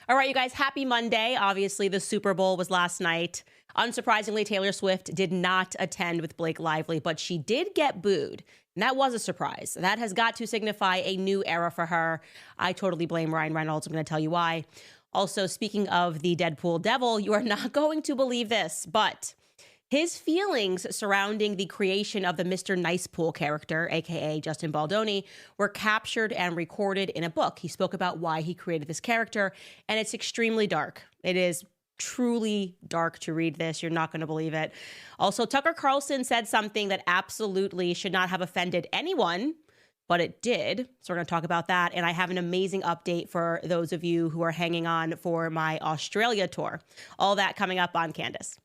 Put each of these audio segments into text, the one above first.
All right, you guys, happy Monday. Obviously, the Super Bowl was last night. Unsurprisingly, Taylor Swift did not attend with Blake Lively, but she did get booed. And that was a surprise. That has got to signify a new era for her. I totally blame Ryan Reynolds. I'm going to tell you why. Also, speaking of the Deadpool devil, you are not going to believe this, but his feelings surrounding the creation of the Mr. Nicepool character, aka Justin Baldoni, were captured and recorded in a book. He spoke about why he created this character, and it's extremely dark. It is truly dark to read this. You're not going to believe it. Also, Tucker Carlson said something that absolutely should not have offended anyone, but it did. So we're going to talk about that. And I have an amazing update for those of you who are hanging on for my Australia tour. All that coming up on Candace.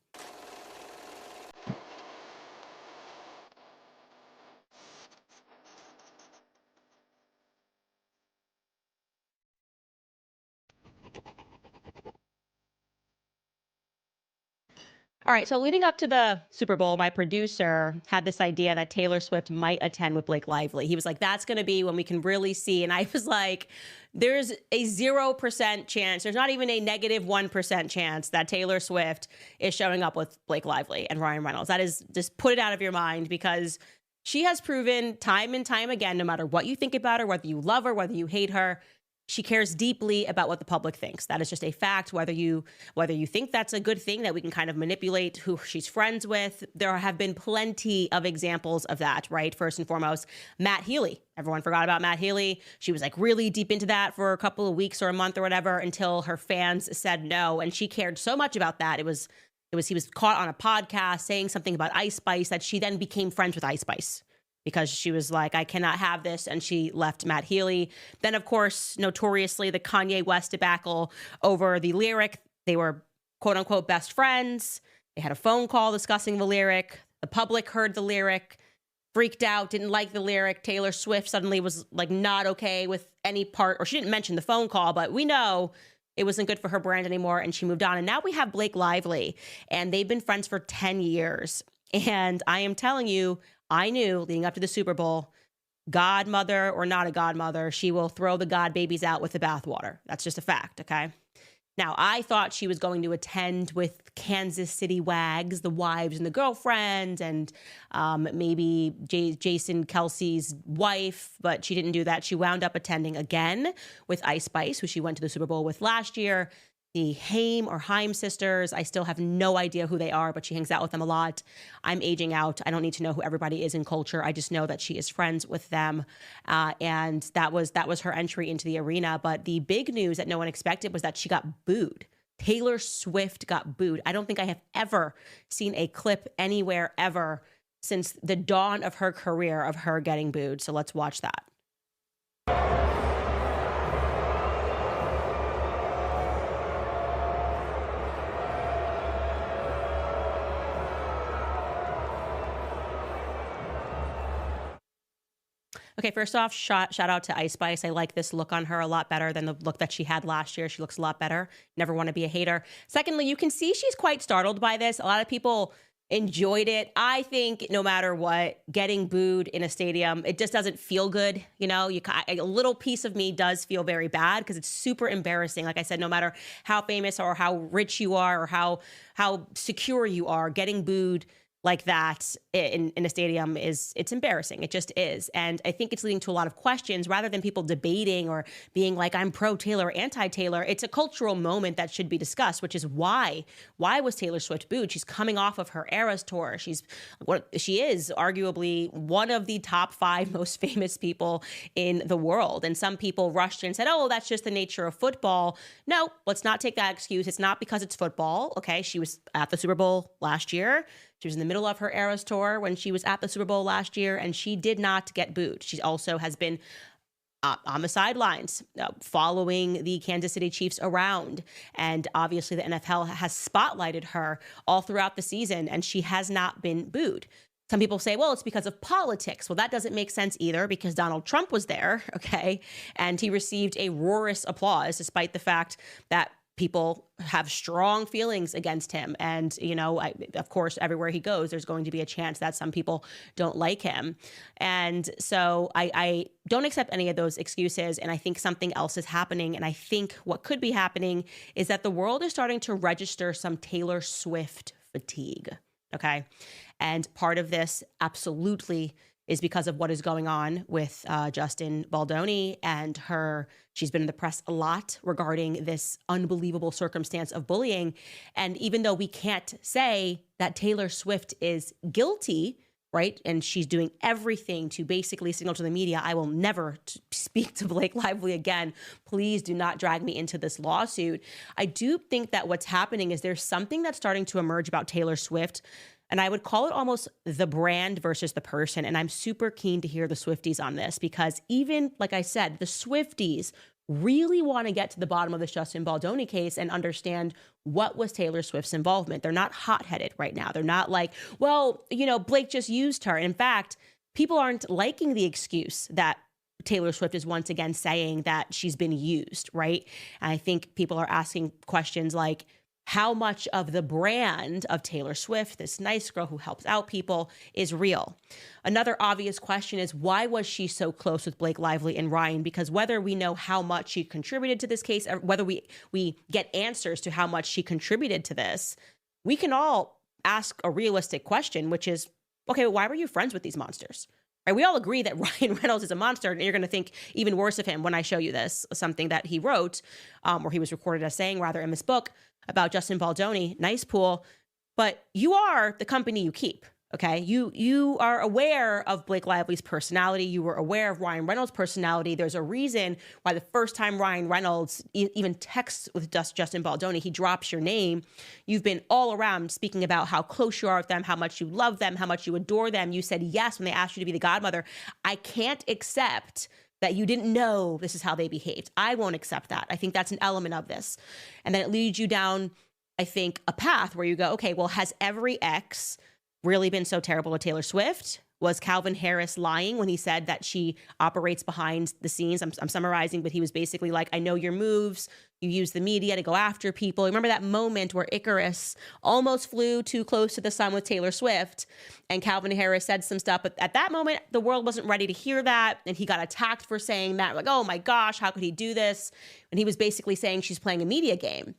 All right, so leading up to the Super Bowl, my producer had this idea that Taylor Swift might attend with Blake Lively. He was like, that's going to be when we can really see. And I was like, there's a 0% chance, there's not even a -1% chance that Taylor Swift is showing up with Blake Lively and Ryan Reynolds. That is, just put it out of your mind, because she has proven time and time again, no matter what you think about her, whether you love her, whether you hate her, she cares deeply about what the public thinks. That is just a fact. Whether you think that's a good thing, that we can kind of manipulate who she's friends with, there have been plenty of examples of that, right? First and foremost, Matt Healy. Everyone forgot about Matt Healy. She was like really deep into that for a couple of weeks or a month or whatever, until her fans said no. And she cared so much about that. He was caught on a podcast saying something about Ice Spice that she then became friends with Ice Spice, because she was like, I cannot have this, and she left Matt Healy. Then, of course, notoriously, the Kanye West debacle over the lyric. They were, quote unquote, best friends. They had a phone call discussing the lyric. The public heard the lyric, freaked out, didn't like the lyric. Taylor Swift suddenly was like not okay with any part, or she didn't mention the phone call, but we know it wasn't good for her brand anymore, and she moved on. And now we have Blake Lively, and they've been friends for 10 years. And I am telling you, I knew leading up to the Super Bowl, godmother or not a godmother, she will throw the god babies out with the bathwater. That's just a fact, okay? Now, I thought she was going to attend with Kansas City wags, the wives and the girlfriends, and maybe Jason Kelsey's wife, but she didn't do that. She wound up attending again with Ice Spice, who she went to the Super Bowl with last year. The Haim sisters, I still have no idea who they are, but she hangs out with them a lot. I'm aging out. I don't need to know who everybody is in culture. I just know that she is friends with them. And that was her entry into the arena. But the big news that no one expected was that she got booed. Taylor Swift got booed. I don't think I have ever seen a clip anywhere ever since the dawn of her career of her getting booed. So let's watch that. Okay, first off, shout out to Ice Spice. I like this look on her a lot better than the look that she had last year. She looks a lot better. Never want to be a hater. Secondly, you can see she's quite startled by this. A lot of people enjoyed it. I think no matter what, getting booed in a stadium, it just doesn't feel good. You know, a little piece of me does feel very bad, because it's super embarrassing. Like I said, no matter how famous or how rich you are or how secure you are, getting booed like that in a stadium it's embarrassing. It just is. And I think it's leading to a lot of questions rather than people debating or being like, I'm pro Taylor or anti Taylor. It's a cultural moment that should be discussed, which is why was Taylor Swift booed? She's coming off of her Eras tour. She is arguably one of the top 5 most famous people in the world. And some people rushed and said, oh, that's just the nature of football. No, let's not take that excuse. It's not because it's football. Okay. She was at the Super Bowl last year. She was in the middle of her Eras tour when she was at the Super Bowl last year, and she did not get booed. She also has been on the sidelines following the Kansas City Chiefs around. And obviously the NFL has spotlighted her all throughout the season, and she has not been booed. Some people say, well, it's because of politics. Well, that doesn't make sense either, because Donald Trump was there, okay? And he received a roarous applause, despite the fact that people have strong feelings against him. And, of course, everywhere he goes, there's going to be a chance that some people don't like him. And so I don't accept any of those excuses. And I think something else is happening. And I think what could be happening is that the world is starting to register some Taylor Swift fatigue. Okay. And part of this absolutely is because of what is going on with Justin Baldoni and her. She's been in the press a lot regarding this unbelievable circumstance of bullying. And even though we can't say that Taylor Swift is guilty, right, and she's doing everything to basically signal to the media, I will never speak to Blake Lively again. Please do not drag me into this lawsuit. I do think that what's happening is there's something that's starting to emerge about Taylor Swift. And I would call it almost the brand versus the person. And I'm super keen to hear the Swifties on this because even, like I said, the Swifties really want to get to the bottom of this Justin Baldoni case and understand what was Taylor Swift's involvement. They're not hot-headed right now. They're not like, well, Blake just used her. In fact, people aren't liking the excuse that Taylor Swift is once again saying that she's been used, right? And I think people are asking questions like, how much of the brand of Taylor Swift, this nice girl who helps out people, is real? Another obvious question is, why was she so close with Blake Lively and Ryan? Because whether we know how much she contributed to this case, or whether we get answers to how much she contributed to this, we can all ask a realistic question, which is, okay, why were you friends with these monsters? Right? We all agree that Ryan Reynolds is a monster, and you're going to think even worse of him when I show you this, something that he wrote, or he was recorded as saying, rather, in this book about Justin Baldoni. Nice pool, but you are the company you keep. Okay, you are aware of Blake Lively's personality. You were aware of Ryan Reynolds' personality. There's a reason why the first time Ryan Reynolds even texts with Justin Baldoni, he drops your name. You've been all around speaking about how close you are with them, how much you love them, how much you adore them. You said yes when they asked you to be the godmother. I can't accept that you didn't know this is how they behaved. I won't accept that. I think that's an element of this. And then it leads you down, I think, a path where you go, okay, well, has every ex really been so terrible with Taylor Swift? Was Calvin Harris lying when he said that she operates behind the scenes? I'm summarizing, but he was basically like, I know your moves. You use the media to go after people. Remember that moment where Icarus almost flew too close to the sun with Taylor Swift, and Calvin Harris said some stuff, but at that moment, the world wasn't ready to hear that, and he got attacked for saying that. Like, oh my gosh, how could he do this? And he was basically saying she's playing a media game.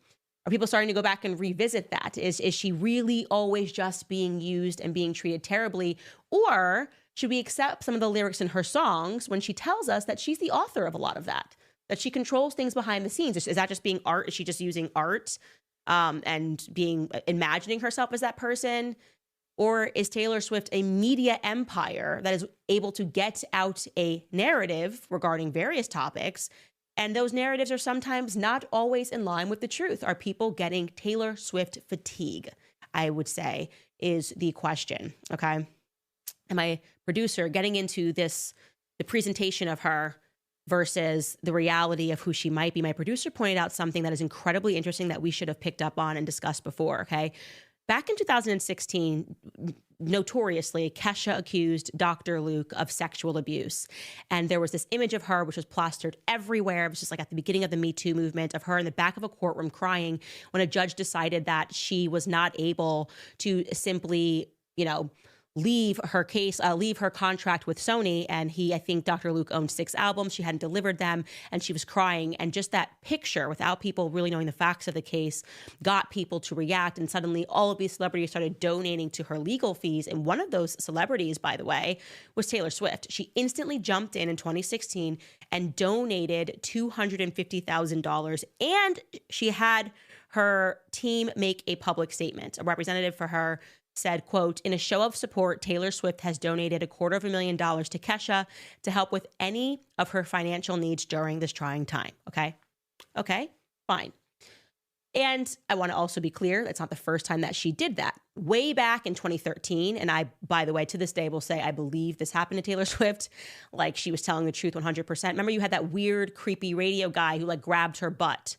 Are people starting to go back and revisit that? Is she really always just being used and being treated terribly? Or should we accept some of the lyrics in her songs when she tells us that she's the author of a lot of that she controls things behind the scenes? Is that just being art? Is she just using art and imagining herself as that person? Or is Taylor Swift a media empire that is able to get out a narrative regarding various topics? And those narratives are sometimes not always in line with the truth. Are people getting Taylor Swift fatigue, I would say, is the question, okay? And my producer getting into the presentation of her versus the reality of who she might be. My producer pointed out something that is incredibly interesting that we should have picked up on and discussed before, okay? Back in 2016, notoriously, Kesha accused Dr. Luke of sexual abuse. And there was this image of her, which was plastered everywhere. It was just like at the beginning of the Me Too movement, of her in the back of a courtroom crying when a judge decided that she was not able to simply, leave her contract with Sony. And I think Dr. Luke owned 6 albums. She hadn't delivered them, and she was crying. And just that picture, without people really knowing the facts of the case, got people to react. And suddenly all of these celebrities started donating to her legal fees. And one of those celebrities, by the way, was Taylor Swift. She instantly jumped in 2016 and donated $250,000. And she had her team make a public statement. A representative for her said, quote, in a show of support, Taylor Swift has donated $250,000 to Kesha to help with any of her financial needs during this trying time. Okay, fine. And I want to also be clear, that's not the first time that she did that. Way back in 2013, and I, by the way, to this day will say I believe this happened to Taylor Swift, like she was telling the truth 100%. Remember you had that weird, creepy radio guy who grabbed her butt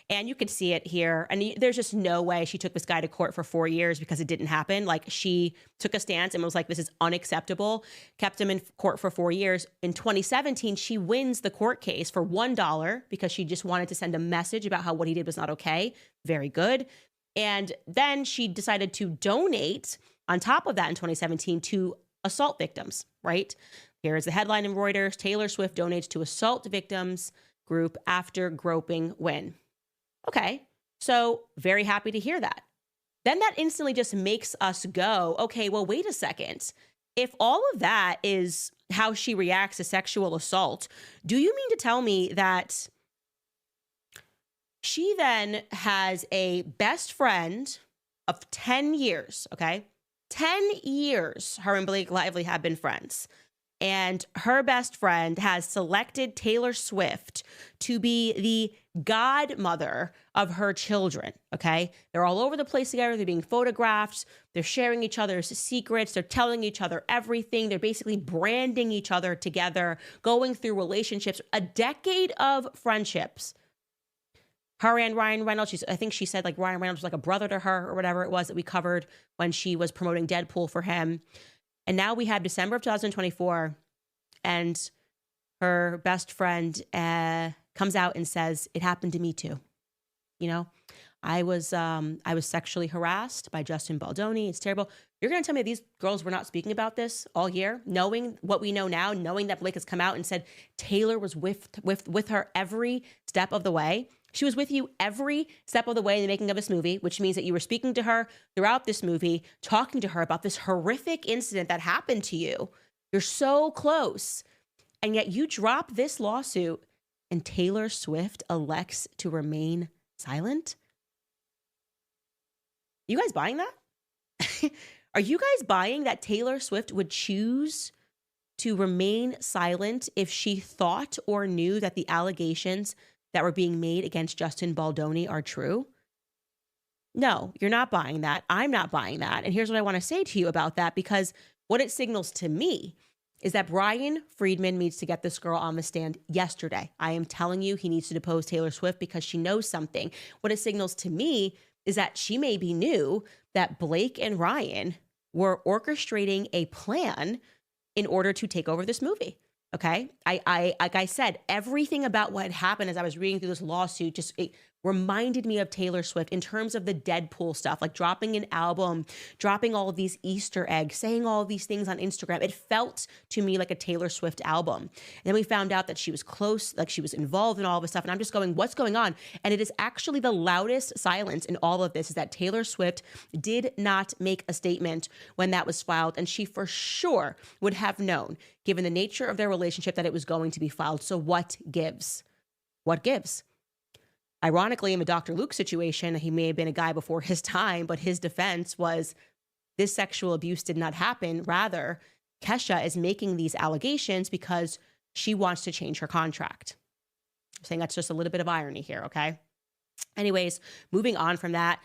And you could see it here. And there's just no way she took this guy to court for 4 years because it didn't happen. Like, she took a stance and was like, this is unacceptable, kept him in court for 4 years. In 2017, she wins the court case for $1 because she just wanted to send a message about how what he did was not okay. Very good. And then she decided to donate on top of that in 2017 to assault victims, right? Here is the headline in Reuters: Taylor Swift donates to assault victims group after groping win. Okay, so very happy to hear that. Then that instantly just makes us go, okay, well, wait a second. If all of that is how she reacts to sexual assault, do you mean to tell me that she then has a best friend of 10 years, okay? 10 years her and Blake Lively have been friends. And her best friend has selected Taylor Swift to be the godmother of her children, okay? They're all over the place together. They're being photographed. They're sharing each other's secrets. They're telling each other everything. They're basically branding each other together, going through relationships, a decade of friendships. Her and Ryan Reynolds, I think she said like Ryan Reynolds was like a brother to her or whatever it was that we covered when she was promoting Deadpool for him. And now we have December of 2024, and her best friend comes out and says, it happened to me too. You know, I was sexually harassed by Justin Baldoni. It's terrible. You're going to tell me these girls were not speaking about this all year, knowing what we know now, knowing that Blake has come out and said Taylor was with her every step of the way. She was with you every step of the way in the making of this movie, which means that you were speaking to her throughout this movie, talking to her about this horrific incident that happened to you. You're so close. And yet you drop this lawsuit and Taylor Swift elects to remain silent. You guys buying that? Are you guys buying that Taylor Swift would choose to remain silent if she thought or knew that the allegations that were being made against Justin Baldoni are true? No, you're not buying that. I'm not buying that. And here's what I want to say to you about that, because what it signals to me is that Brian Friedman needs to get this girl on the stand yesterday. I am telling you, he needs to depose Taylor Swift because she knows something. What it signals to me is that she maybe knew that Blake and Ryan were orchestrating a plan in order to take over this movie. Okay. Like I said, everything about what had happened as I was reading through this lawsuit it reminded me of Taylor Swift in terms of the Deadpool stuff, like dropping an album, dropping all of these Easter eggs, saying all of these things on Instagram. It felt to me like a Taylor Swift album. And then we found out that she was close, like she was involved in all of this stuff. And I'm just going, what's going on? And it is actually the loudest silence in all of this is that Taylor Swift did not make a statement when that was filed. And she for sure would have known, given the nature of their relationship, that it was going to be filed. So what gives? What gives? Ironically, in the Dr. Luke situation, he may have been a guy before his time, but his defense was this sexual abuse did not happen. Rather, Kesha is making these allegations because she wants to change her contract. I'm saying that's just a little bit of irony here, okay? Anyways, moving on from that,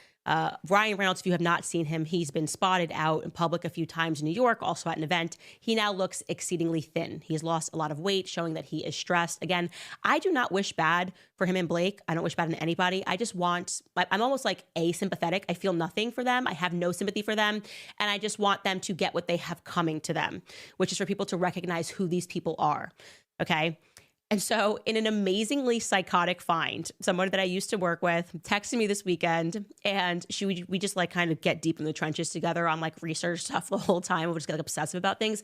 Ryan Reynolds, if you have not seen him, he's been spotted out in public a few times in New York, also at an event. He now looks exceedingly thin. He's lost a lot of weight, showing that he is stressed. Again, I do not wish bad for him and Blake. I don't wish bad on anybody. I just want, I'm almost like asympathetic. I feel nothing for them. I have no sympathy for them. And I just want them to get what they have coming to them, which is for people to recognize who these people are. Okay. And so in an amazingly psychotic find, someone that I used to work with texted me this weekend, and we just like kind of get deep in the trenches together on like research stuff the whole time. We'll just get like obsessive about things.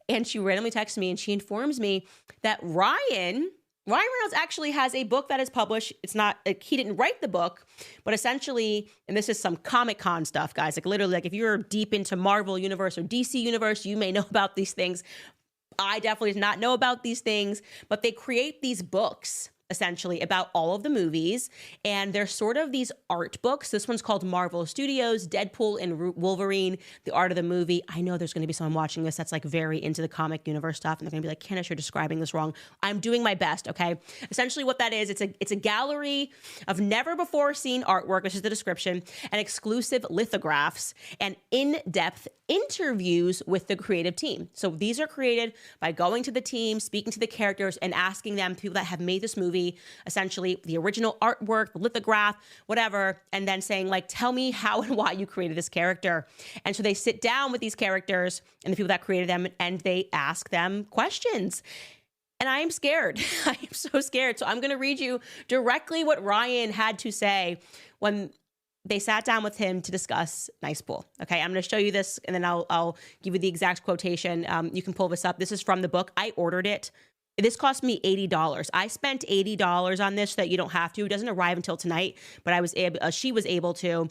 And she randomly texted me and she informs me that Ryan Reynolds actually has a book that is published. It's not, like, he didn't write the book, but essentially, and this is some Comic-Con stuff, guys, like literally, like if you're deep into Marvel Universe or DC Universe, you may know about these things. I definitely did not know about these things, but they create these books essentially about all of the movies, and they're sort of these art books. This one's called Marvel Studios, Deadpool and Wolverine, the art of the movie. I know there's going to be someone watching this that's like very into the comic universe stuff, and they're going to be like, Candace, you're describing this wrong. I'm doing my best, okay? Essentially what that is, it's a gallery of never before seen artwork, which is the description, and exclusive lithographs and in-depth interviews with the creative team. So these are created by going to the team, speaking to the characters, and asking them, people that have made this movie, movie, essentially the original artwork, the lithograph, whatever, and then saying like, tell me how and why you created this character. And so they sit down with these characters and the people that created them, and they ask them questions. And I am scared. I am so scared. So I'm going to read you directly what Ryan had to say when they sat down with him to discuss Nice Pool. Okay, I'm going to show you this, and then I'll give you the exact quotation. You can pull this up. This is from the book. I ordered it. This cost me $80. I spent $80 on this so that you don't have to. It doesn't arrive until tonight, but I was able. She was able to.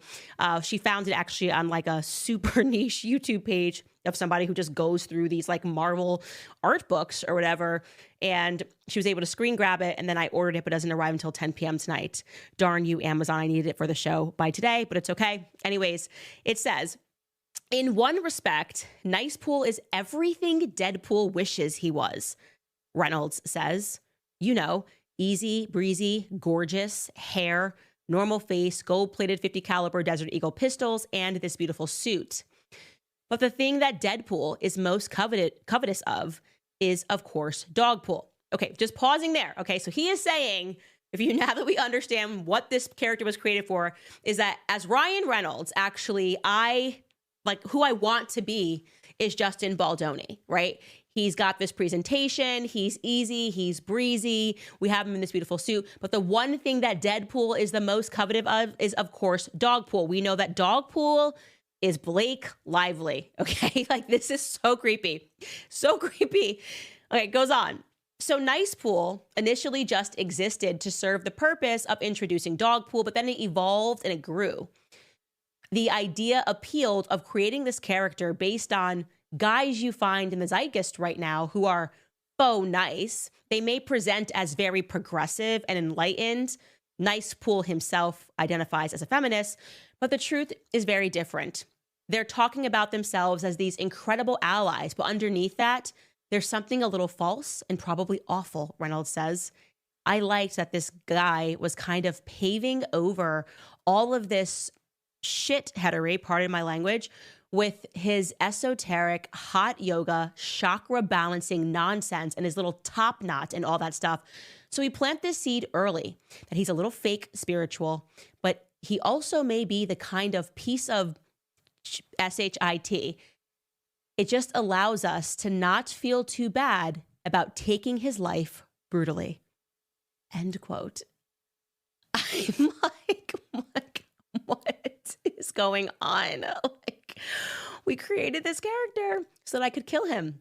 She found it actually on like a super niche YouTube page of somebody who just goes through these like Marvel art books or whatever. And she was able to screen grab it. And then I ordered it, but it doesn't arrive until 10 p.m. tonight. Darn you, Amazon. I needed it for the show by today, but it's okay. Anyways, it says, in one respect, Nice Pool is everything Deadpool wishes he was. Reynolds says, you know, easy, breezy, gorgeous, hair, normal face, gold-plated 50 caliber Desert Eagle pistols, and this beautiful suit. But the thing that Deadpool is most covetous of is, of course, Dogpool. Okay, just pausing there. Okay, so he is saying, now that we understand what this character was created for, is that as Ryan Reynolds, actually, who I want to be is Justin Baldoni, right? He's got this presentation. He's easy. He's breezy. We have him in this beautiful suit. But the one thing that Deadpool is the most coveted of is, of course, Dogpool. We know that Dogpool is Blake Lively. Okay, like this is so creepy. So creepy. Okay, it goes on. So Nice Pool initially just existed to serve the purpose of introducing Dogpool, but then it evolved and it grew. The idea appealed of creating this character based on guys you find in the zeitgeist right now who are faux nice. They may present as very progressive and enlightened. Nice Pool himself identifies as a feminist, but the truth is very different. They're talking about themselves as these incredible allies, but underneath that, there's something a little false and probably awful, Reynolds says. I liked that this guy was kind of paving over all of this shit headery, pardon my language, with his esoteric hot yoga, chakra balancing nonsense and his little top knot and all that stuff. So we plant this seed early that he's a little fake spiritual, but he also may be the kind of piece of shit. It just allows us to not feel too bad about taking his life brutally. End quote. I'm like, what is going on? Like, we created this character so that I could kill him.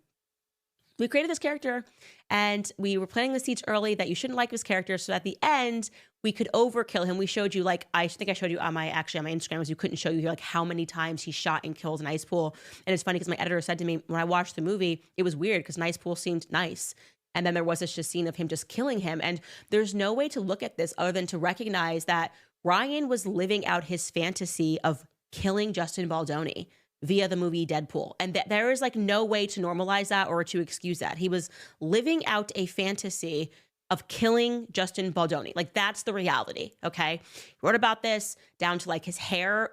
We created this character and we were planting the seeds early that you shouldn't like this character, so at the end we could overkill him. We showed you, like, I think I showed you on my Instagram, was you couldn't show you like how many times he shot and killed Nice Pool. And it's funny because my editor said to me when I watched the movie, it was weird because Nice Pool seemed nice. And then there was this just scene of him just killing him. And there's no way to look at this other than to recognize that Ryan was living out his fantasy of killing Justin Baldoni via the movie Deadpool. And there is like no way to normalize that or to excuse that. He was living out a fantasy of killing Justin Baldoni. Like, that's the reality, okay? He wrote about this down to like his hair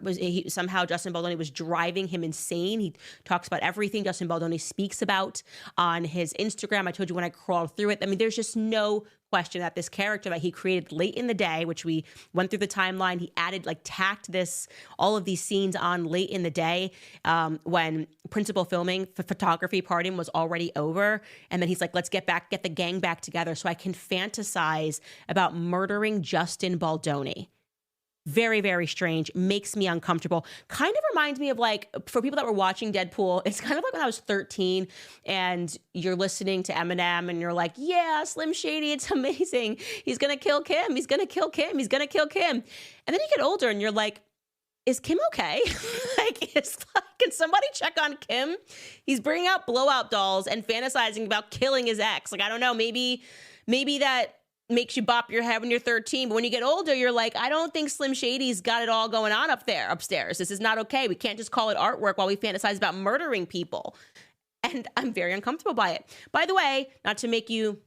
somehow Justin Baldoni was driving him insane. He talks about everything Justin Baldoni speaks about on his Instagram. I told you when I crawled through it. I mean, there's just no question that this character that he created late in the day, which we went through the timeline, he added, like, tacked all of these scenes on late in the day when principal filming for photography party was already over. And then he's like, let's get the gang back together so I can fantasize about murdering Justin Baldoni. Very, very strange. Makes me uncomfortable. Kind of reminds me of, like, for people that were watching Deadpool, it's kind of like when I was 13 and you're listening to Eminem and you're like, yeah, Slim Shady, it's amazing. He's going to kill Kim. He's going to kill Kim. He's going to kill Kim. And then you get older and you're like, is Kim okay? Can somebody check on Kim? He's bringing out blowout dolls and fantasizing about killing his ex. Like, I don't know, maybe that makes you bop your head when you're 13. But when you get older, you're like, I don't think Slim Shady's got it all going on upstairs. This is not okay. We can't just call it artwork while we fantasize about murdering people. And I'm very uncomfortable by it. By the way, not to make you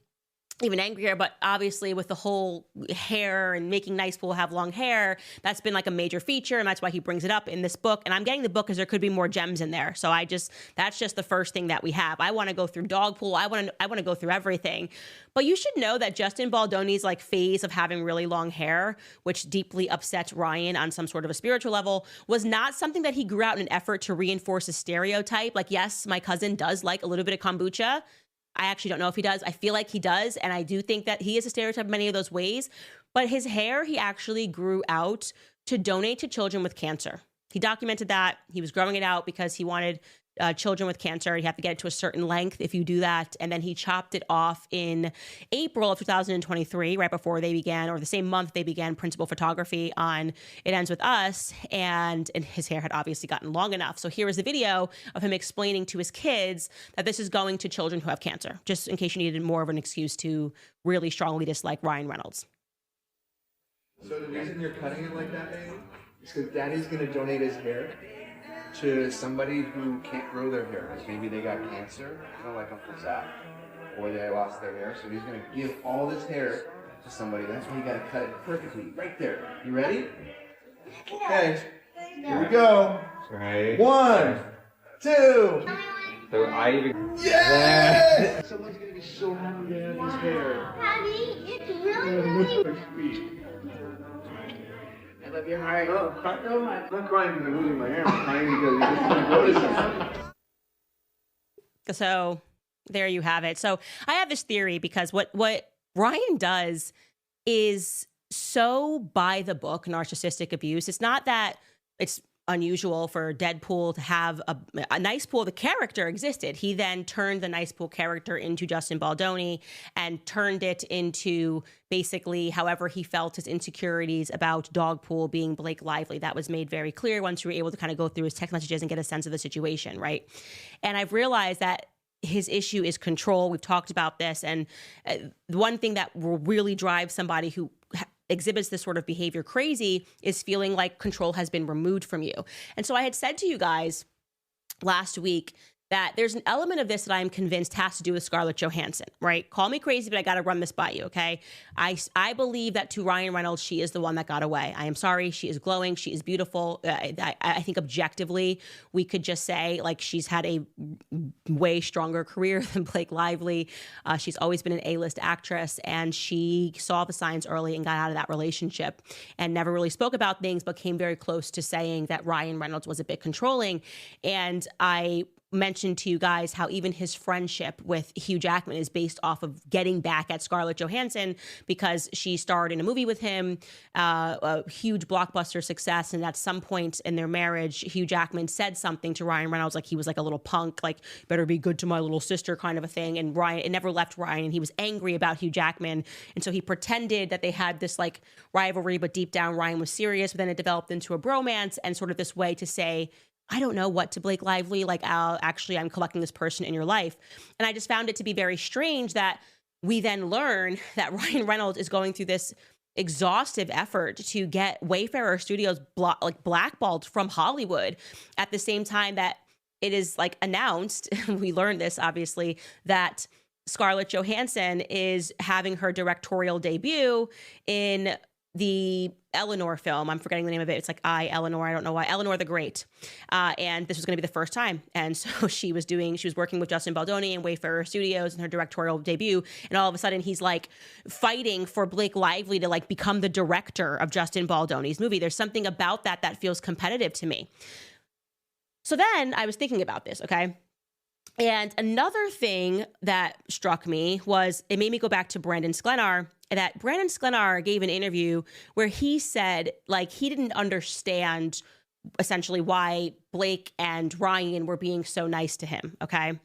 even angrier. But obviously with the whole hair and making nice people have long hair, that's been like a major feature, and that's why he brings it up in this book. And I'm getting the book because there could be more gems in there. So that's just the first thing that we have. I want to go through dog pool. I want to go through everything. But you should know that Justin Baldoni's like phase of having really long hair, which deeply upsets Ryan on some sort of a spiritual level, was not something that he grew out in an effort to reinforce a stereotype. Like, yes, my cousin does like a little bit of kombucha. I actually don't know if he does. I feel like he does. And I do think that he is a stereotype in many of those ways. But his hair, he actually grew out to donate to children with cancer. He documented that. He was growing it out because he wanted children with cancer. You have to get it to a certain length if you do that. And then he chopped it off in April of 2023, right before they began, or the same month they began principal photography on It Ends With Us. And his hair had obviously gotten long enough. So here is the video of him explaining to his kids that this is going to children who have cancer, just in case you needed more of an excuse to really strongly dislike Ryan Reynolds. So the reason you're cutting it like that, baby, is because Daddy's going to donate his hair to somebody who can't grow their hair. Like maybe they got cancer, like Uncle Zach, or they lost their hair. So he's going to give all this hair to somebody. That's why you got to cut it perfectly, right there. You ready? Okay. Here we go. Right. 1, 2. So I even. Yeah! Someone's going to be so happy to have his hair. Daddy, it's really nice. Sweet. I love your heart so much. I'm not crying because I'm losing my hair. I'm crying because you just notice it. So there you have it. So I have this theory because what Ryan does is so by the book narcissistic abuse. It's not that it's unusual for Deadpool to have a nice pool. The character existed. He then turned the nice pool character into Justin Baldoni and turned it into basically however he felt his insecurities about dog pool being Blake Lively. That was made very clear once you were able to kind of go through his text messages and get a sense of the situation, right? And I've realized that his issue is control. We've talked about this. And one thing that will really drive somebody who exhibits this sort of behavior crazy is feeling like control has been removed from you. And so I had said to you guys last week that there's an element of this that I'm convinced has to do with Scarlett Johansson, right? Call me crazy, but I got to run this by you, okay? I believe that to Ryan Reynolds, she is the one that got away. I am sorry. She is glowing. She is beautiful. I think objectively, we could just say like she's had a way stronger career than Blake Lively. She's always been an A-list actress, and she saw the signs early and got out of that relationship and never really spoke about things, but came very close to saying that Ryan Reynolds was a bit controlling. And I mentioned to you guys how even his friendship with Hugh Jackman is based off of getting back at Scarlett Johansson because she starred in a movie with him, a huge blockbuster success. And at some point in their marriage, Hugh Jackman said something to Ryan Reynolds, like he was like a little punk, like better be good to my little sister kind of a thing. And Ryan, it never left Ryan, and he was angry about Hugh Jackman. And so he pretended that they had this like rivalry, but deep down Ryan was serious. But then it developed into a bromance and sort of this way to say, I don't know what to Blake Lively, like, I'm collecting this person in your life. And I just found it to be very strange that we then learn that Ryan Reynolds is going through this exhaustive effort to get Wayfarer Studios blackballed from Hollywood at the same time that it is like announced, we learned this obviously, that Scarlett Johansson is having her directorial debut in the Eleanor film. I'm forgetting the name of it. It's like Eleanor. I don't know why. Eleanor the Great. And this was going to be the first time. And so she was working with Justin Baldoni and Wayfarer Studios in her directorial debut. And all of a sudden he's like fighting for Blake Lively to like become the director of Justin Baldoni's movie. There's something about that feels competitive to me. So then I was thinking about this, okay? And another thing that struck me was it made me go back to Brandon Sklenar, that Brandon Sklenar gave an interview where he said like he didn't understand essentially why Blake and Ryan were being so nice to him, okay?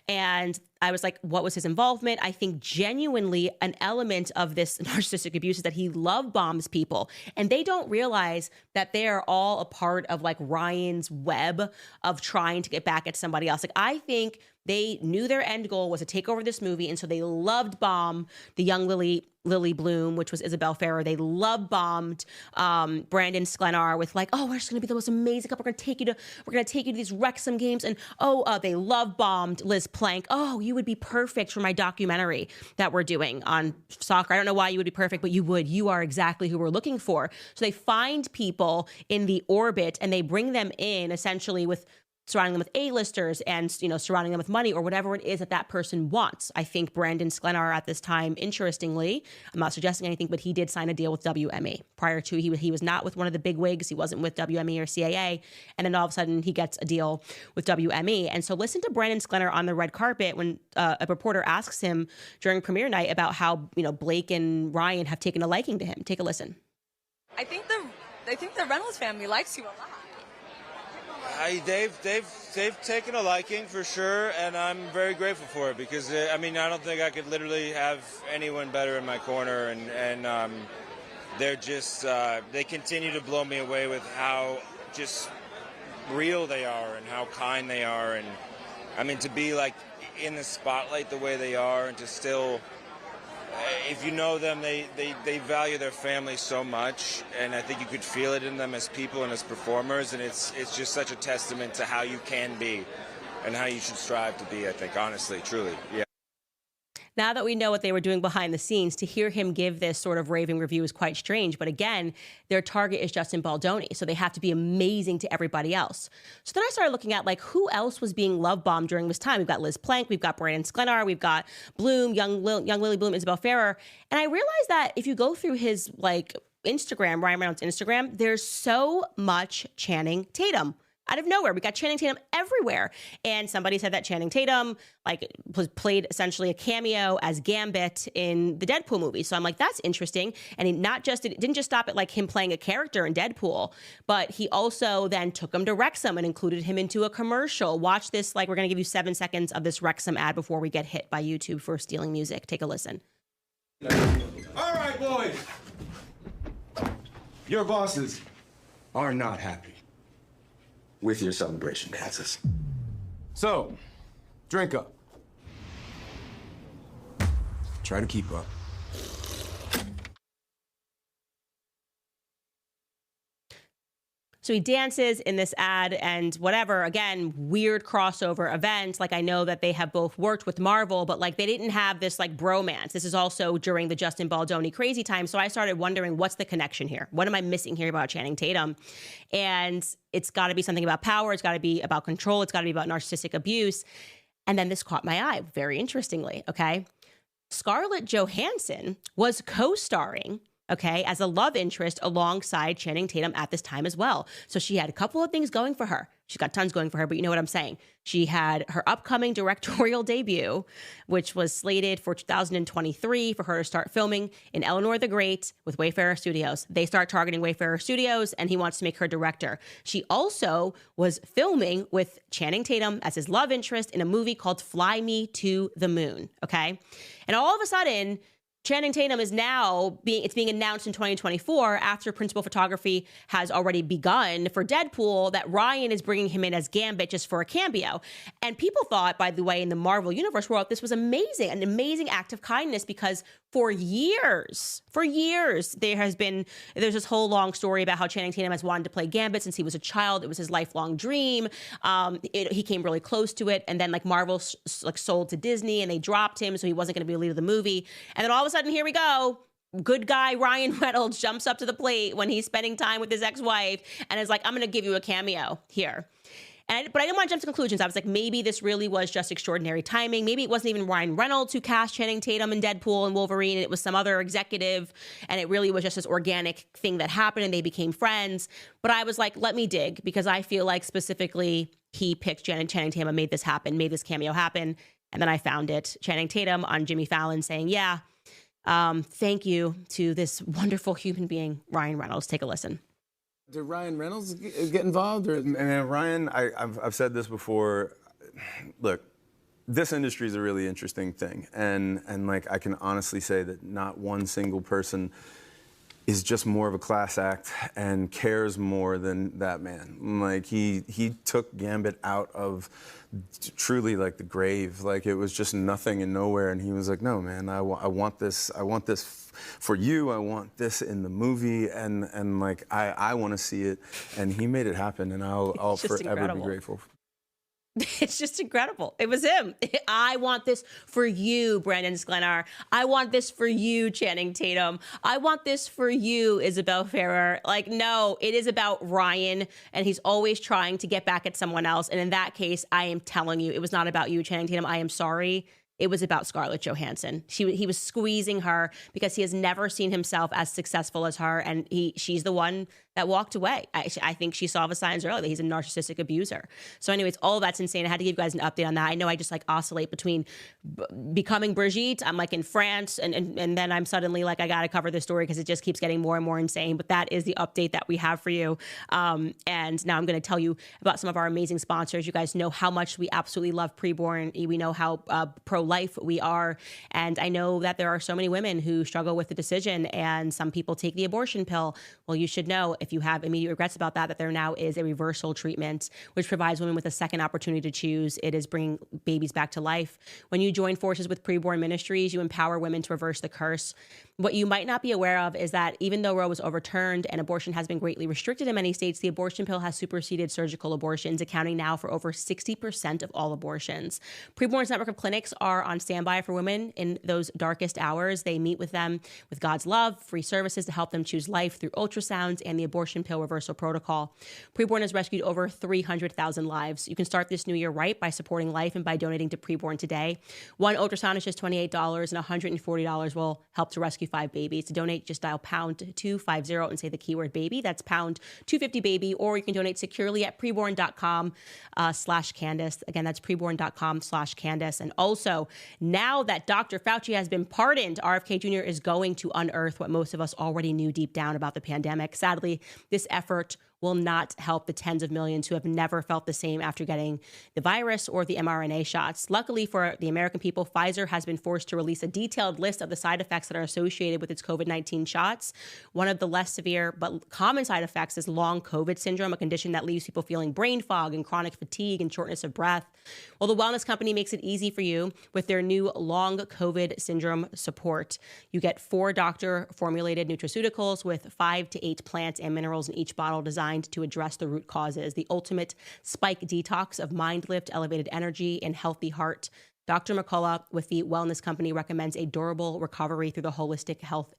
And I was like, what was his involvement? I think genuinely an element of this narcissistic abuse is that he love bombs people, and they don't realize that they are all a part of like Ryan's web of trying to get back at somebody else. Like I think they knew their end goal was to take over this movie, and so they loved bomb the young Lily Bloom, which was Isabel Ferrer. They love bombed Brandon Sklenar with like, oh, we're just gonna be the most amazing couple. We're gonna take you to these Wrexham games, and they love bombed Liz Plank. Oh, you would be perfect for my documentary that we're doing on soccer. I don't know why you would be perfect, but you would. You are exactly who we're looking for. So they find people in the orbit and they bring them in essentially with surrounding them with A-listers and, you know, surrounding them with money or whatever it is that that person wants. I think Brandon Sklenar at this time, interestingly, I'm not suggesting anything, but he did sign a deal with WME. Prior to, he was not with one of the big wigs. He wasn't with WME or CAA. And then all of a sudden he gets a deal with WME. And so listen to Brandon Sklenar on the red carpet when a reporter asks him during premiere night about how, you know, Blake and Ryan have taken a liking to him. Take a listen. I think the Reynolds family likes you a lot. They've taken a liking for sure, and I'm very grateful for it because I mean I don't think I could literally have anyone better in my corner, and they're just they continue to blow me away with how just real they are and how kind they are, and I mean to be like in the spotlight the way they are, and to still. If you know them, they value their family so much, and I think you could feel it in them as people and as performers, and it's just such a testament to how you can be and how you should strive to be, I think, honestly, truly, yeah. Now that we know what they were doing behind the scenes, to hear him give this sort of raving review is quite strange. But again, their target is Justin Baldoni, so they have to be amazing to everybody else. So then I started looking at, like, who else was being love bombed during this time? We've got Liz Plank, we've got Brandon Sklenar, we've got Bloom, young Lily Bloom, Isabel Ferrer. And I realized that if you go through his, like, Instagram, Ryan Reynolds' Instagram, there's so much Channing Tatum. Out of nowhere, we got Channing Tatum everywhere. And somebody said that Channing Tatum played essentially a cameo as Gambit in the Deadpool movie. So I'm like, that's interesting. And it didn't just stop at like him playing a character in Deadpool, but he also then took him to Wrexham and included him into a commercial. Watch this, like we're going to give you 7 seconds of this Wrexham ad before we get hit by YouTube for stealing music. Take a listen. All right, boys. Your bosses are not happy with your celebration dances. So, drink up. Try to keep up. So he dances in this ad and whatever, again, weird crossover event. Like I know that they have both worked with Marvel, but like they didn't have this like bromance. This is also during the Justin Baldoni crazy time. So I started wondering, what's the connection here? What am I missing here about Channing Tatum? And it's got to be something about power. It's got to be about control. It's got to be about narcissistic abuse. And then this caught my eye, very interestingly, okay? Scarlett Johansson was co-starring as a love interest alongside Channing Tatum at this time as well. So she had a couple of things going for her. She's got tons going for her, but you know what I'm saying. She had her upcoming directorial debut, which was slated for 2023 for her to start filming in Eleanor the Great with Wayfarer Studios. They start targeting Wayfarer Studios, and he wants to make her director. She also was filming with Channing Tatum as his love interest in a movie called Fly Me to the Moon, okay? And all of a sudden, Channing Tatum is now being announced in 2024 after principal photography has already begun for Deadpool that Ryan is bringing him in as Gambit just for a cameo. And people thought, by the way, in the Marvel Universe world, this was amazing, an amazing act of kindness because for years, there's this whole long story about how Channing Tatum has wanted to play Gambit since he was a child. It was his lifelong dream. He came really close to it. And then like Marvel sold to Disney and they dropped him. So he wasn't going to be a lead of the movie. And then all of a sudden, here we go. Good guy Ryan Reynolds jumps up to the plate when he's spending time with his ex-wife and is like, I'm going to give you a cameo here. But I didn't want to jump to conclusions. I was like, maybe this really was just extraordinary timing. Maybe it wasn't even Ryan Reynolds who cast Channing Tatum in Deadpool and Wolverine. And it was some other executive. And it really was just this organic thing that happened and they became friends. But I was like, let me dig because I feel like specifically he picked Channing Tatum and made this happen, made this cameo happen. And then I found it. Channing Tatum on Jimmy Fallon saying, yeah, thank you to this wonderful human being, Ryan Reynolds. Take a listen. Did Ryan Reynolds get involved? And Ryan, I've said this before. Look, this industry is a really interesting thing, and like I can honestly say that not one single person is just more of a class act and cares more than that man. Like he took Gambit out of truly like the grave. Like it was just nothing and nowhere, and he was like, no man, I want this for you. I want this in the movie, and like I want to see it, and he made it happen, and I'll forever be grateful. It's just incredible. It was him. I want this for you, Brandon Sklenar. I want this for you, Channing Tatum. I want this for you, Isabel Ferrer. Like, no, it is about Ryan, and he's always trying to get back at someone else. And in that case, I am telling you, it was not about you, Channing Tatum. I am sorry. It was about Scarlett Johansson. He was squeezing her because he has never seen himself as successful as her, and she's the one that walked away. I think she saw the signs early that he's a narcissistic abuser. So anyways, all of that's insane. I had to give you guys an update on that. I know I just like oscillate between becoming Brigitte. I'm like in France, and then I'm suddenly like, I got to cover this story because it just keeps getting more and more insane. But that is the update that we have for you. And now I'm going to tell you about some of our amazing sponsors. You guys know how much we absolutely love preborn. We know how pro-life we are. And I know that there are so many women who struggle with the decision, and some people take the abortion pill. Well, you should know, if you have immediate regrets about that there now is a reversal treatment, which provides women with a second opportunity to choose. It is bringing babies back to life. When you join forces with Preborn Ministries, you empower women to reverse the curse. What you might not be aware of is that even though Roe was overturned and abortion has been greatly restricted in many states, the abortion pill has superseded surgical abortions, accounting now for over 60% of all abortions. Preborn's network of clinics are on standby for women in those darkest hours. They meet with them with God's love, free services to help them choose life through ultrasounds and the abortion pill reversal protocol. Preborn has rescued over 300,000 lives. You can start this new year right by supporting life and by donating to Preborn today. One ultrasound is just $28, and $140 will help to rescue 5 babies. To donate, just dial pound 250 and say the keyword baby. That's pound 250 baby, or you can donate securely at preborn.com/Candace. Again, that's preborn.com/Candace. And also, now that Dr. Fauci has been pardoned, RFK Jr. is going to unearth what most of us already knew deep down about the pandemic. Sadly, this effort will not help the tens of millions who have never felt the same after getting the virus or the mRNA shots. Luckily for the American people, Pfizer has been forced to release a detailed list of the side effects that are associated with its COVID-19 shots. One of the less severe but common side effects is long COVID syndrome, a condition that leaves people feeling brain fog and chronic fatigue and shortness of breath. Well, the wellness company makes it easy for you with their new long COVID syndrome support. You get 4 doctor-formulated nutraceuticals with 5 to 8 plants and minerals in each bottle, designed to address the root causes. The ultimate spike detox of mind lift, elevated energy, and healthy heart. Dr. McCullough with the Wellness Company recommends a durable recovery through the holistic health.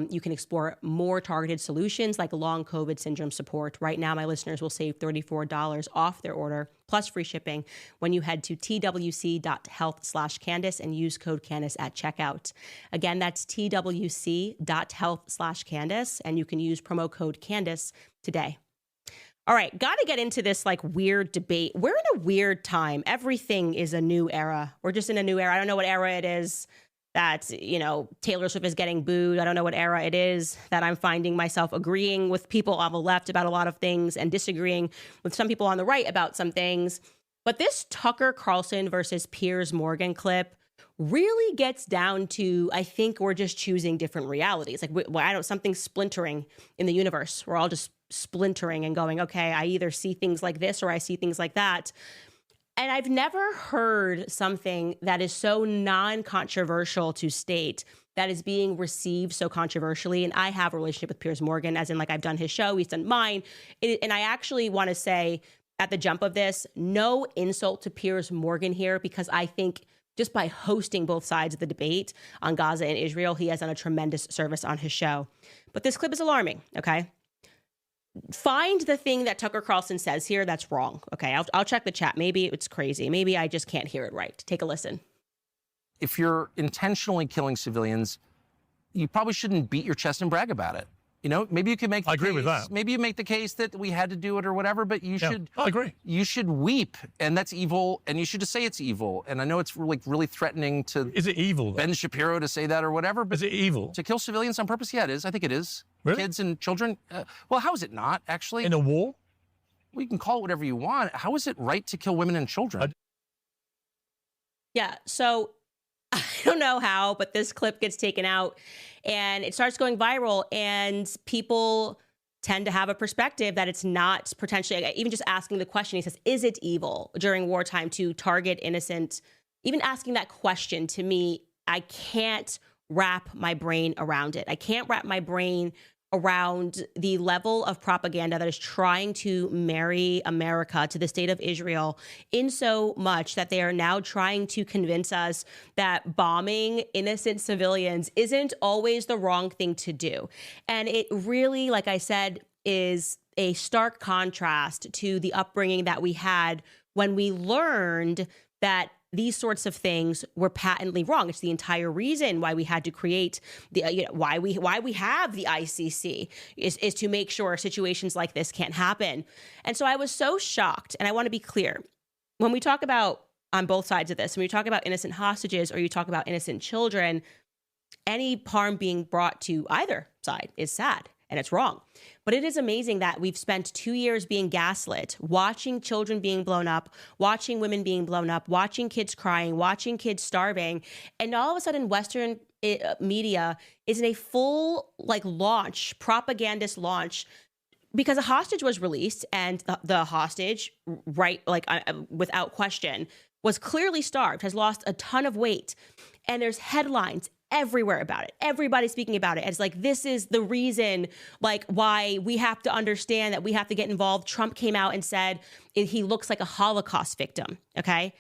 You can explore more targeted solutions like long COVID syndrome support. Right now, my listeners will save $34 off their order plus free shipping when you head to twc.health/Candace and use code Candace at checkout. Again, that's twc.health/Candace, and you can use promo code Candace today. All right, got to get into this like weird debate. We're in a weird time. Everything is a new era. We're just in a new era. I don't know what era it is that, you know, Taylor Swift is getting booed. I don't know what era it is that I'm finding myself agreeing with people on the left about a lot of things and disagreeing with some people on the right about some things. But this Tucker Carlson versus Piers Morgan clip really gets down to, I think we're just choosing different realities. Like, something's splintering in the universe. We're all just splintering and going, okay, I either see things like this or I see things like that. And I've never heard something that is so non-controversial to state that is being received so controversially. And I have a relationship with Piers Morgan, as in like I've done his show, he's done mine. And I actually want to say at the jump of this, no insult to Piers Morgan here, because I think just by hosting both sides of the debate on Gaza and Israel, he has done a tremendous service on his show. But this clip is alarming, okay? Find the thing that Tucker Carlson says here that's wrong. Okay, I'll check the chat. Maybe it's crazy. Maybe I just can't hear it right. Take a listen. If you're intentionally killing civilians, you probably shouldn't beat your chest and brag about it. You know, maybe you could make the I agree case, with that. Maybe you make the case that we had to do it or whatever, but you should. I agree. You should weep, and that's evil, and you should just say it's evil. And I know it's like really threatening to. Is it evil, though? Ben Shapiro to say that or whatever, but Is it evil? to kill civilians on purpose? Yeah, it is. I think it is. Really? Kids and children. Well, how is it not, actually? In a war? Well, you can call it whatever you want. How is it right to kill women and children? Yeah, so I don't know how, but this clip gets taken out and it starts going viral, and people tend to have a perspective that it's not potentially, even just asking the question, he says, is it evil during wartime to target innocent? Even asking that question, to me, I can't wrap my brain around it. I can't wrap my brain around the level of propaganda that is trying to marry America to the state of Israel, in so much that they are now trying to convince us that bombing innocent civilians isn't always the wrong thing to do. And it really, like I said, is a stark contrast to the upbringing that we had when we learned that these sorts of things were patently wrong. It's the entire reason why we had to create the, why we have the ICC is to make sure situations like this can't happen. And so I was so shocked. And I want to be clear, when we talk about on both sides of this, when we talk about innocent hostages or you talk about innocent children, any harm being brought to either side is sad. And it's wrong. But it is amazing that we've spent 2 years being gaslit, watching children being blown up, watching women being blown up, watching kids crying, watching kids starving. And all of a sudden, Western media is in a full launch, propagandist launch, because a hostage was released and the hostage, right, without question, was clearly starved, has lost a ton of weight. And there's headlines everywhere about it. Everybody's speaking about it. It's like, this is the reason, why we have to understand that we have to get involved. Trump came out and said he looks like a Holocaust victim. Okay.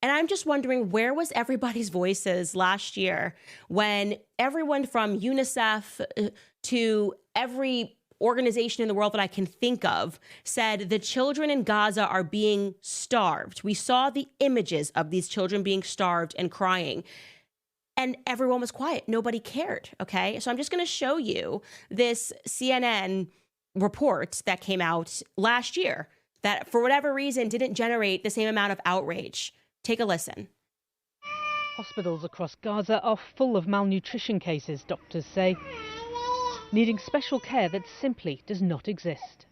And I'm just wondering, where was everybody's voices last year when everyone from UNICEF to every organization in the world that I can think of said the children in Gaza are being starved? We saw the images of these children being starved and crying. And everyone was quiet. Nobody cared. Okay. So I'm just going to show you this CNN report that came out last year that for whatever reason didn't generate the same amount of outrage. Take a listen. Hospitals across Gaza are full of malnutrition cases, doctors say, needing special care that simply does not exist.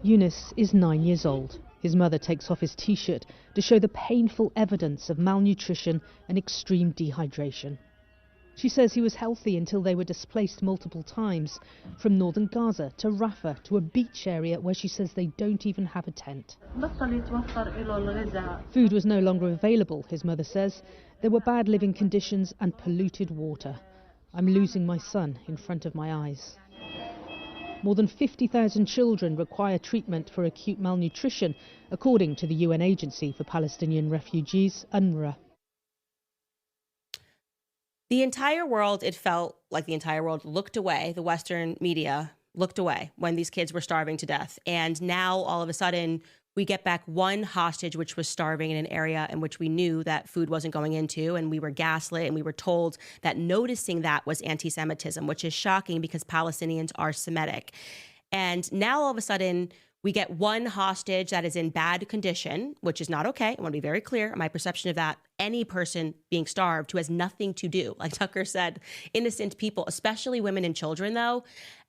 Eunice is 9 years old. His mother takes off his T-shirt to show the painful evidence of malnutrition and extreme dehydration. She says he was healthy until they were displaced multiple times, from northern Gaza to Rafah to a beach area where she says they don't even have a tent. Food was no longer available, his mother says. There were bad living conditions and polluted water. I'm losing my son in front of my eyes. More than 50,000 children require treatment for acute malnutrition, according to the UN Agency for Palestinian Refugees, UNRWA. The entire world, it felt like the entire world looked away. The Western media looked away when these kids were starving to death. And now all of a sudden we get back one hostage, which was starving in an area in which we knew that food wasn't going into. And we were gaslit and we were told that noticing that was anti-Semitism, which is shocking because Palestinians are Semitic. And now all of a sudden we get one hostage that is in bad condition, which is not okay. I want to be very clear on my perception of that. Any person being starved who has nothing to do, like Tucker said, innocent people, especially women and children, though.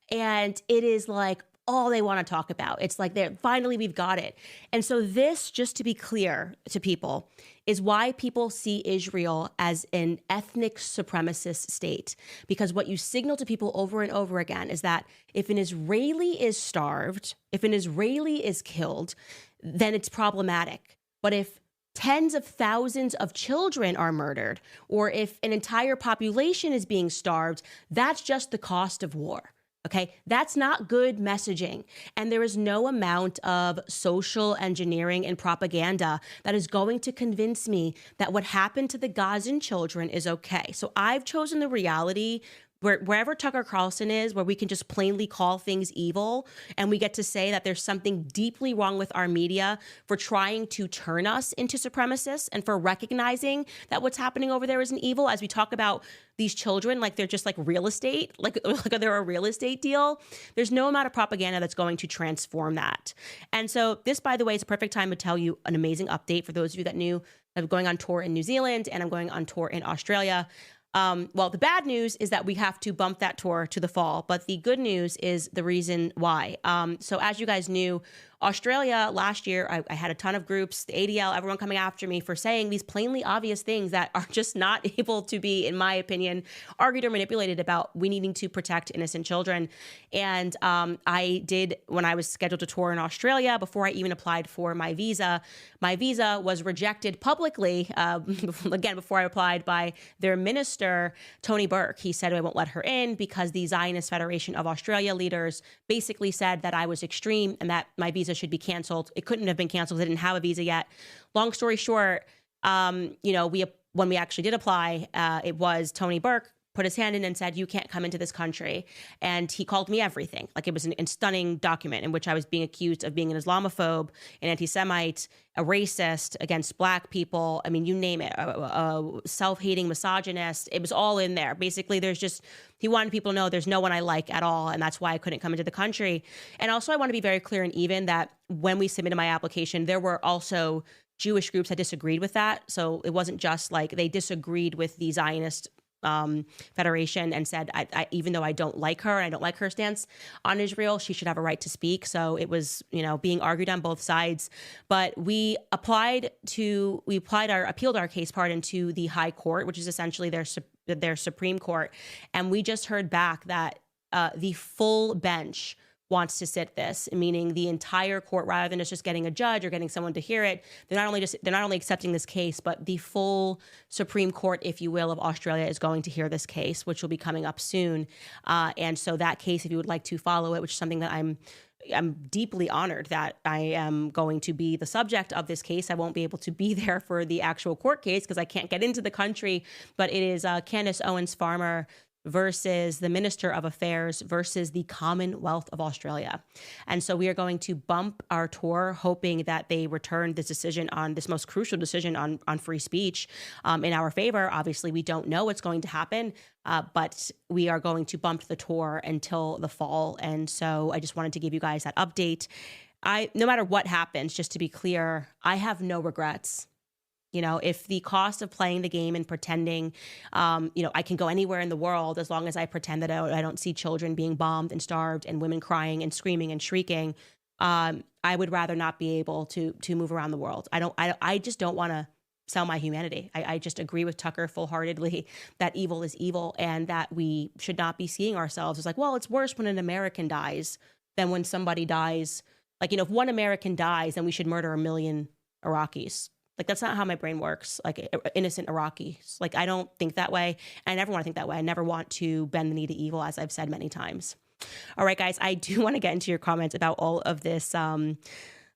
And it is like all they want to talk about. It's like, finally, we've got it. And so this, just to be clear to people, is why people see Israel as an ethnic supremacist state. Because what you signal to people over and over again is that if an Israeli is starved, if an Israeli is killed, then it's problematic. But if tens of thousands of children are murdered, or if an entire population is being starved, that's just the cost of war. Okay, that's not good messaging. And there is no amount of social engineering and propaganda that is going to convince me that what happened to the Gazan children is okay. So I've chosen the reality wherever Tucker Carlson is, where we can just plainly call things evil, and we get to say that there's something deeply wrong with our media for trying to turn us into supremacists and for recognizing that what's happening over there is an evil, as we talk about these children like they're just like real estate, like they're a real estate deal. There's no amount of propaganda that's going to transform that. And so this, by the way, is a perfect time to tell you an amazing update for those of you that knew. I'm going on tour in New Zealand and I'm going on tour in Australia. Well, the bad news is that we have to bump that tour to the fall, but the good news is the reason why. So as you guys knew, Australia last year, I had a ton of groups, the ADL, everyone coming after me for saying these plainly obvious things that are just not able to be, in my opinion, argued or manipulated about we needing to protect innocent children. And I did, when I was scheduled to tour in Australia, before I even applied for my visa was rejected publicly, again, before I applied, by their minister, Tony Burke. He said I won't let her in because the Zionist Federation of Australia leaders basically said that I was extreme and that my visa should be canceled. It couldn't have been canceled. I didn't have a visa yet. Long story short, when we actually did apply, it was Tony Burke put his hand in and said, you can't come into this country. And he called me everything. Like, it was a stunning document in which I was being accused of being an Islamophobe, an anti-Semite, a racist against Black people. I mean, you name it, a self-hating misogynist. It was all in there. Basically, he wanted people to know there's no one I like at all. And that's why I couldn't come into the country. And also, I want to be very clear and even that when we submitted my application, there were also Jewish groups that disagreed with that. So it wasn't just like they disagreed with the Zionist Federation and said, I even though I don't like her and I don't like her stance on Israel, she should have a right to speak. So it was, being argued on both sides. But we appealed our case, to the High Court, which is essentially their Supreme Court. And we just heard back that the full bench wants to sit this, meaning the entire court, rather than just getting a judge or getting someone to hear it. They're not only accepting this case, but the full Supreme Court, if you will, of Australia is going to hear this case, which will be coming up soon. And so that case, if you would like to follow it, which is something that I'm deeply honored that I am going to be the subject of this case. I won't be able to be there for the actual court case because I can't get into the country, but it is Candace Owens Farmer versus the Minister of Affairs versus the Commonwealth of Australia. And so we are going to bump our tour, hoping that they return this decision on this most crucial decision on free speech in our favor. Obviously, we don't know what's going to happen, but we are going to bump the tour until the fall. And so I just wanted to give you guys that update. No matter what happens, just to be clear, I have no regrets. If the cost of playing the game and pretending, I can go anywhere in the world as long as I pretend that I don't see children being bombed and starved and women crying and screaming and shrieking, I would rather not be able to move around the world. I just don't want to sell my humanity. I just agree with Tucker full-heartedly that evil is evil and that we should not be seeing ourselves as like, well, it's worse when an American dies than when somebody dies. Like, if one American dies, then we should murder 1 million Iraqis. Like, that's not how my brain works. Like, innocent Iraqis. Like, I don't think that way. And I never want to think that way. I never want to bend the knee to evil, as I've said many times. All right, guys, I do want to get into your comments about all of this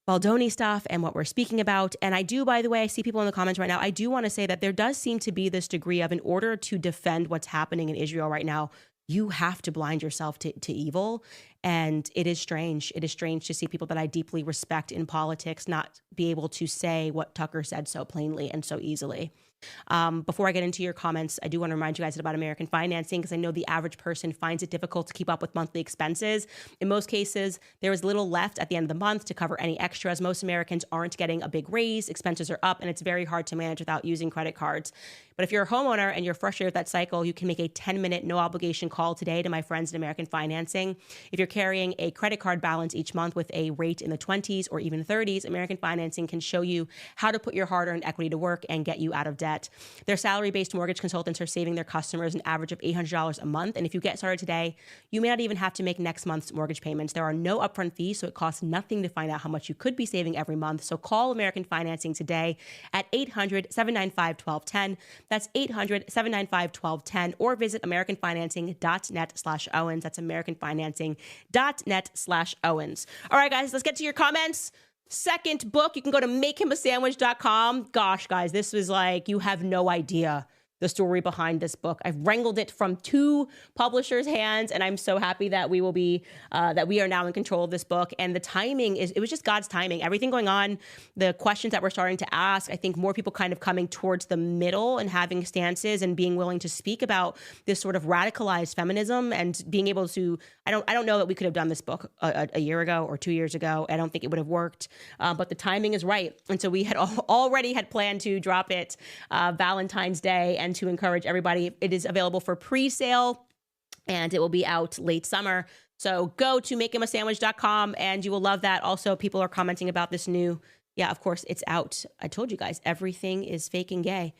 Baldoni stuff and what we're speaking about. And I do, by the way, I see people in the comments right now. I do want to say that there does seem to be this degree of, in order to defend what's happening in Israel right now, you have to blind yourself to evil. And it is strange. It is strange to see people that I deeply respect in politics not be able to say what Tucker said so plainly and so easily. Before I get into your comments, I do want to remind you guys about American financing, because I know the average person finds it difficult to keep up with monthly expenses. In most cases, there is little left at the end of the month to cover any extras. Most Americans aren't getting a big raise, expenses are up, and it's very hard to manage without using credit cards. But if you're a homeowner and you're frustrated with that cycle, you can make a 10-minute no-obligation call today to my friends at American Financing. If you're carrying a credit card balance each month with a rate in the 20s or even 30s, American Financing can show you how to put your hard-earned equity to work and get you out of debt. Their salary-based mortgage consultants are saving their customers an average of $800 a month. And if you get started today, you may not even have to make next month's mortgage payments. There are no upfront fees, so it costs nothing to find out how much you could be saving every month. So call American Financing today at 800-795-1210. That's 800-795-1210, or visit americanfinancing.net/Owens. That's americanfinancing.net/Owens. All right, guys, let's get to your comments. Second book, you can go to makehimasandwich.com. Gosh, guys, this was like, you have no idea the story behind this book. I've wrangled it from 2 publishers' hands, and I'm so happy that we are now in control of this book. And the timing it was just God's timing. Everything going on, the questions that we're starting to ask, I think more people kind of coming towards the middle and having stances and being willing to speak about this sort of radicalized feminism and being able to, I don't know that we could have done this book a year ago or 2 years ago. I don't think it would have worked, but the timing is right. And so we had already had planned to drop it Valentine's Day, and to encourage everybody, it is available for pre-sale and it will be out late summer. So go to makehimasandwich.com and you will love that. Also, people are commenting about this new, yeah, of course, it's out. I told you guys, everything is fake and gay.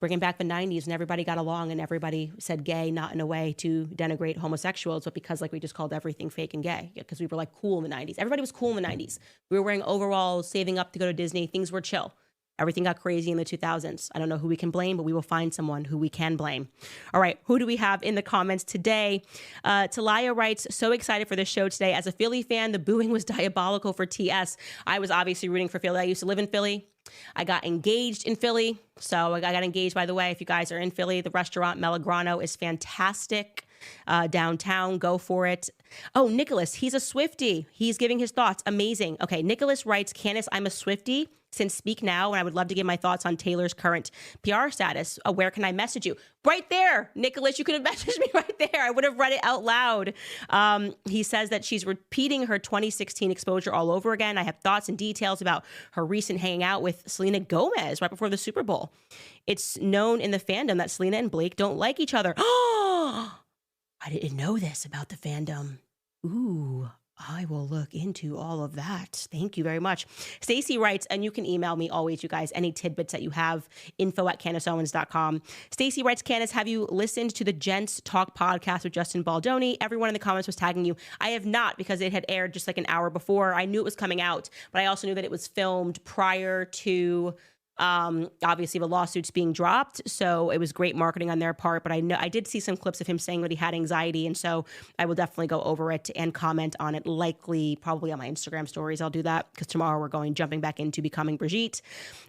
Bringing back the 90s and everybody got along and everybody said gay, not in a way to denigrate homosexuals, but because like we just called everything fake and gay because we were like cool in the 90s. Everybody was cool in the 90s. We were wearing overalls, saving up to go to Disney. Things were chill. Everything got crazy in the 2000s. I don't know who we can blame, but we will find someone who we can blame. All right, who do we have in the comments today? Talia writes, so excited for this show today. As a Philly fan, the booing was diabolical for TS. I was obviously rooting for Philly. I used to live in Philly. I got engaged in Philly. So I got engaged, by the way, if you guys are in Philly, the restaurant Melograno is fantastic. Downtown, go for it. Oh, Nicholas, he's a Swiftie. He's giving his thoughts. Amazing. Okay, Nicholas writes, Candace, I'm a Swiftie since Speak Now, and I would love to give my thoughts on Taylor's current PR status. Where can I message you? Right there, Nicholas, you could have messaged me right there. I would have read it out loud. He says that she's repeating her 2016 exposure all over again. I have thoughts and details about her recent hanging out with Selena Gomez right before the Super Bowl. It's known in the fandom that Selena and Blake don't like each other. Oh, I didn't know this about the fandom. Ooh, I will look into all of that. Thank you very much. Stacy writes, and you can email me always, you guys, any tidbits that you have, info@CandaceOwens.com. Stacy writes, Candace, have you listened to the Gents Talk podcast with Justin Baldoni? Everyone in the comments was tagging you. I have not because it had aired just like an hour before. I knew it was coming out, but I also knew that it was filmed prior to obviously the lawsuits being dropped. So it was great marketing on their part, but I did see some clips of him saying that he had anxiety. And so I will definitely go over it and comment on it, probably on my Instagram stories. I'll do that because tomorrow we're jumping back into Becoming Brigitte.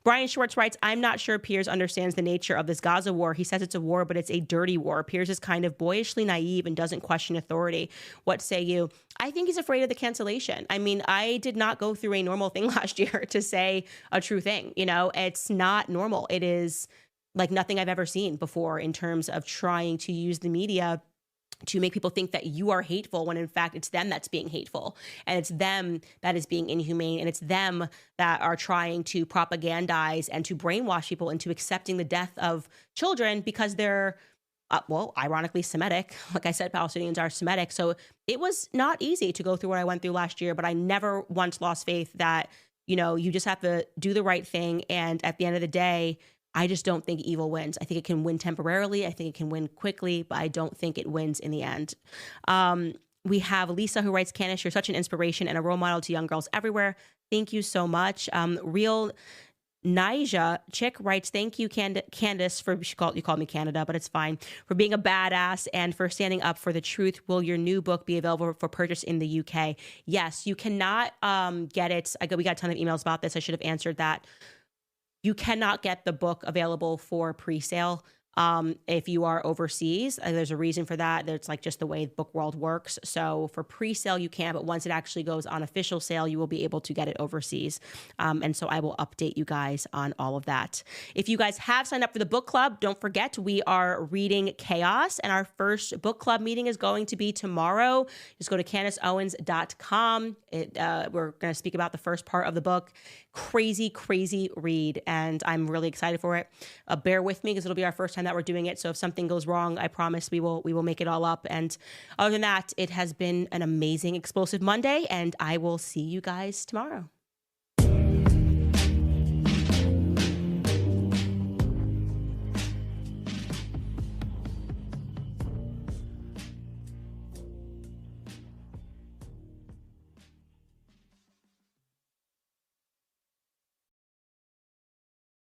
Brian Schwartz writes, I'm not sure Piers understands the nature of this Gaza war. He says it's a war, but it's a dirty war. Piers is kind of boyishly naive and doesn't question authority. What say you? I think he's afraid of the cancellation. I mean, I did not go through a normal thing last year to say a true thing. You know, it's not normal. It is like nothing I've ever seen before in terms of trying to use the media to make people think that you are hateful when in fact it's them that's being hateful and it's them that is being inhumane and it's them that are trying to propagandize and to brainwash people into accepting the death of children because they're ironically Semitic. Like I said, Palestinians are Semitic. So it was not easy to go through what I went through last year, but I never once lost faith that, you know, you just have to do the right thing. And at the end of the day, I just don't think evil wins. I think it can win temporarily. I think it can win quickly, but I don't think it wins in the end. We have Lisa who writes, Candace, you're such an inspiration and a role model to young girls everywhere. Thank you so much. Real Nija Chick writes, thank you, Candace, you called me Canada, but it's fine, for being a badass and for standing up for the truth. Will your new book be available for purchase in the UK? Yes, you cannot get it. We got a ton of emails about this. I should have answered that. You cannot get the book available for pre-sale if you are overseas. There's a reason for that. It's like just the way book world works. So for pre-sale, you can, but once it actually goes on official sale, you will be able to get it overseas. And so I will update you guys on all of that. If you guys have signed up for the book club, don't forget we are reading Chaos and our first book club meeting is going to be tomorrow. Just go to CandaceOwens.com. We're going to speak about the first part of the book. Crazy read. And I'm really excited for it. Bear with me because it'll be our first time that we're doing it. So if something goes wrong, I promise we will make it all up. And other than that, it has been an amazing, explosive Monday, and I will see you guys tomorrow.